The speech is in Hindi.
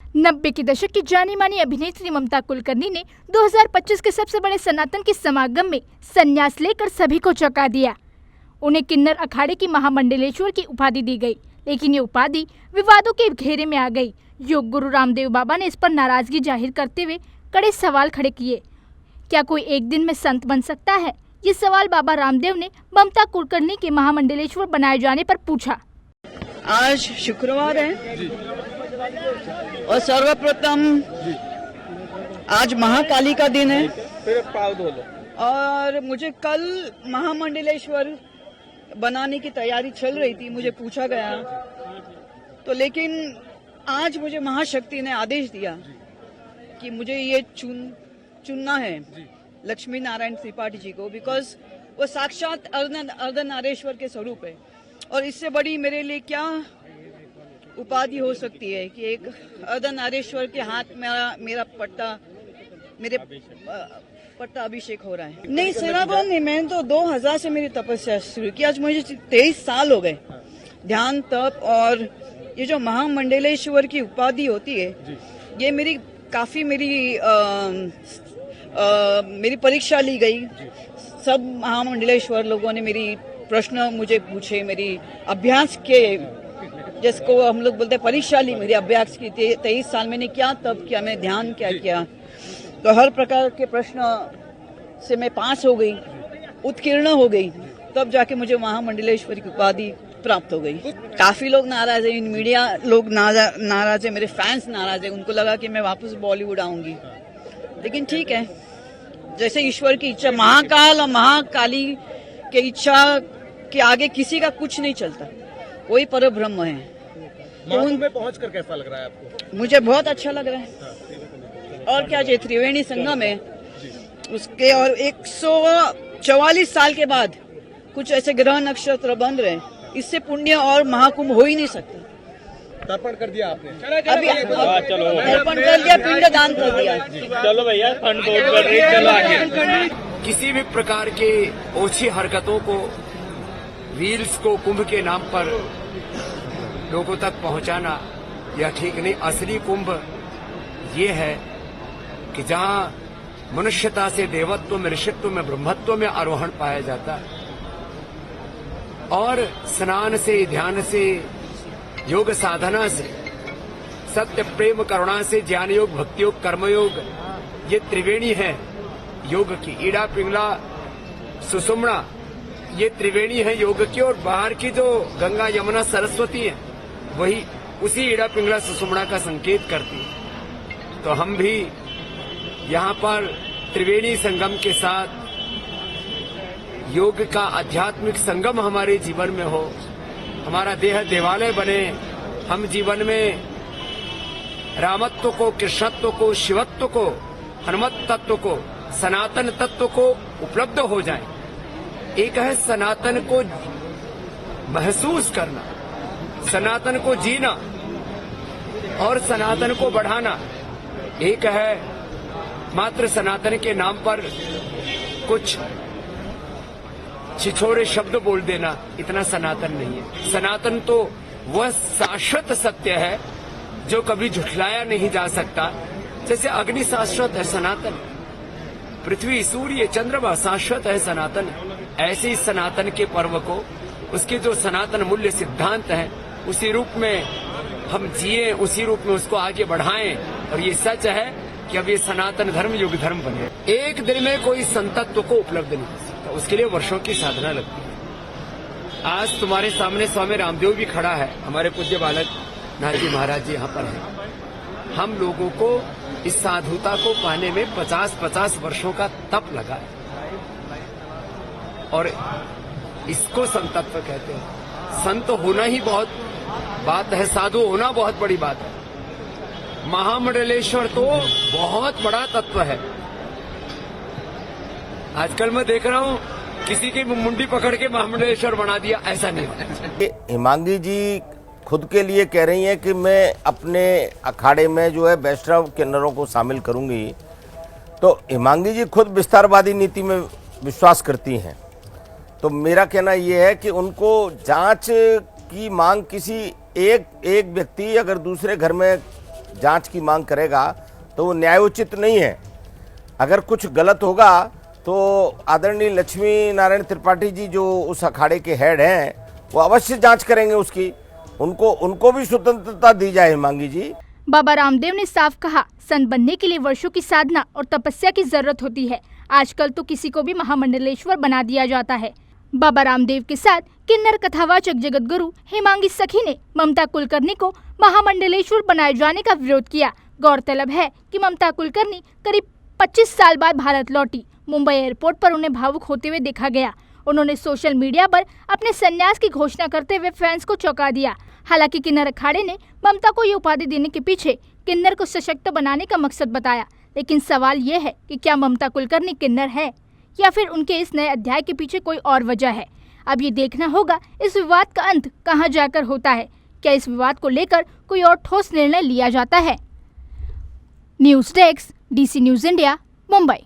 90 के दशक की जानी मानी अभिनेत्री ममता कुलकर्णी ने 2025 के सबसे बड़े सनातन के समागम में संन्यास लेकर सभी को चौंका दिया। उन्हें किन्नर अखाड़े की महामंडलेश्वर की उपाधि दी गई, लेकिन ये उपाधि विवादों के घेरे में आ गई। योग गुरु रामदेव बाबा ने इस पर नाराजगी जाहिर करते हुए कड़े सवाल खड़े किए। क्या कोई एक दिन में संत बन सकता है? ये सवाल बाबा रामदेव ने ममता कुलकर्णी के महामंडलेश्वर बनाए जाने पर पूछा। आज शुक्रवार है और सर्वप्रथम आज महाकाली का दिन है और मुझे कल महामंडलेश्वर बनाने की तैयारी चल रही थी, मुझे पूछा गया तो, लेकिन आज मुझे महाशक्ति ने आदेश दिया कि मुझे ये चुनना है लक्ष्मी नारायण त्रिपाठी जी को, बिकॉज वो साक्षात अर्धनारेश्वर के स्वरूप है। और इससे बड़ी मेरे लिए क्या उपाधि हो सकती है कि एक अर्धनारेश्वर के हाथ में मेरा पट्टा अभिषेक हो रहा है। नहीं, सेवाभाव नहीं, मैंने तो 2000 से मेरी तपस्या शुरू की। आज मुझे 23 साल हो गए ध्यान तप, और ये जो महामंडलेश्वर की उपाधि होती है ये मेरी परीक्षा ली गई। सब महामंडलेश्वर लोगों ने मेरी प्रश्न मुझे पूछे, मेरी अभ्यास के, जिसको हम लोग बोलते हैं परीक्षा ली, मेरी अभ्यास की। 23 साल मैंने क्या तप किया, मैं ध्यान क्या किया, तो हर प्रकार के प्रश्न से मैं पास हो गई, उत्कीर्ण हो गई, तब जाके मुझे महामंडलेश्वरी की उपाधि प्राप्त हो गई। काफी लोग नाराज है, मीडिया लोग नाराज है, मेरे फैंस नाराज है, उनको लगा कि मैं वापस बॉलीवुड आऊंगी, लेकिन ठीक है, जैसे ईश्वर की इच्छा। महाकाल और महाकाली के इच्छा के आगे किसी का कुछ नहीं चलता, वही परब्रह्म है। महाकुंभ में पहुंचकर कैसा लग रहा है आपको? मुझे बहुत अच्छा लग रहा है। और क्या, जो त्रिवेणी संगम है उसके, और 144 साल के बाद कुछ ऐसे ग्रह नक्षत्र बन रहे, इससे पुण्य और महाकुंभ हो ही नहीं सकता। तर्पण कर दिया आपने? अभी तर्पण कर दिया, पिंड दान कर दिया। चलो भैया, चलो आगे। किसी भी प्रकार के ओछी हरकतों को, रील्स को कुंभ के नाम पर लोगों तक पहुंचाना यह ठीक नहीं। असली कुंभ ये है कि जहां मनुष्यता से देवत्व में, ऋषित्व में, ब्रह्मत्व में आरोहण पाया जाता है, और स्नान से, ध्यान से, योग साधना से, सत्य प्रेम करुणा से, ज्ञान योग, भक्ति योग, कर्मयोग, ये त्रिवेणी है योग की। ईड़ा पिंगला सुषुम्ना, ये त्रिवेणी है योग की। और बाहर की जो गंगा यमुना सरस्वती है, वही उसी ईड़ा पिंगला सुषुम्ना का संकेत करती है। तो हम भी यहाँ पर त्रिवेणी संगम के साथ योग का आध्यात्मिक संगम हमारे जीवन में हो, हमारा देह देवालय बने, हम जीवन में रामत्व को, कृष्णत्व को, शिवत्व को, हनुमत तत्व को, सनातन तत्व को उपलब्ध हो जाए। एक है सनातन को महसूस करना, सनातन को जीना और सनातन को बढ़ाना। एक है मात्र सनातन के नाम पर कुछ छिछोरे शब्द बोल देना, इतना सनातन नहीं है। सनातन तो वह शाश्वत सत्य है जो कभी झुठलाया नहीं जा सकता। जैसे अग्नि शाश्वत है, सनातन, पृथ्वी, सूर्य, चंद्रमा शाश्वत है, सनातन। ऐसे ही सनातन के पर्व को, उसके जो सनातन मूल्य सिद्धांत हैं, उसी रूप में हम जिए, उसी रूप में उसको आगे बढ़ाएं। और ये सच है कि अब ये सनातन धर्म युग धर्म बने। एक दिन में कोई संतत्व को उपलब्ध नहीं हो सकता, उसके लिए वर्षों की साधना लगती है। आज तुम्हारे सामने स्वामी रामदेव भी खड़ा है, हमारे पूज्य बालक नाथ जी महाराज जी यहाँ पर हैं। हम लोगों को इस साधुता को पाने में 50-50 वर्षों का तप लगा है, और इसको संतत्व कहते हैं। संत होना ही बहुत बात है, साधु होना बहुत बड़ी बात है। महामंडलेश्वर तो बहुत बड़ा तत्व है। आजकल मैं देख रहा हूँ किसी की मुंडी पकड़ के महामंडलेश्वर बना दिया, ऐसा नहीं। हिमांगी जी खुद के लिए कह रही हैं कि मैं अपने अखाड़े में जो है वैष्णव किन्नरों को शामिल करूंगी। तो हिमांगी जी खुद विस्तारवादी नीति में विश्वास करती हैं। तो मेरा कहना यह है कि उनको जांच की मांग किसी एक व्यक्ति अगर दूसरे घर में जांच की मांग करेगा तो वो न्यायोचित नहीं है। अगर कुछ गलत होगा तो आदरणीय लक्ष्मी नारायण त्रिपाठी जी जो उस अखाड़े के हेड हैं वो अवश्य जांच करेंगे उसकी, उनको भी स्वतंत्रता दी जाए हिमांगी जी। बाबा रामदेव ने साफ कहा, संत बनने के लिए वर्षों की साधना और तपस्या की जरूरत होती है। आजकल तो किसी को भी महामंडलेश्वर बना दिया जाता है। बाबा रामदेव के साथ किन्नर कथावाचक जगत गुरु हिमांगी सखी ने ममता कुलकर्णी को महामंडलेश्वर बनाए जाने का विरोध किया। गौरतलब है कि ममता कुलकर्णी करीब 25 साल बाद भारत लौटी। मुंबई एयरपोर्ट पर उन्हें भावुक होते हुए देखा गया। उन्होंने सोशल मीडिया पर अपने संन्यास की घोषणा करते हुए फैंस को चौंका दिया। हालांकि किन्नर अखाड़े ने ममता को ये उपाधि देने के पीछे किन्नर को सशक्त बनाने का मकसद बताया, लेकिन सवाल ये है कि क्या ममता कुलकर्णी किन्नर है या फिर उनके इस नए अध्याय के पीछे कोई और वजह है। अब ये देखना होगा इस विवाद का अंत कहां जाकर होता है। क्या इस विवाद को लेकर कोई और ठोस निर्णय लिया जाता है। News desk, DC news India, Mumbai.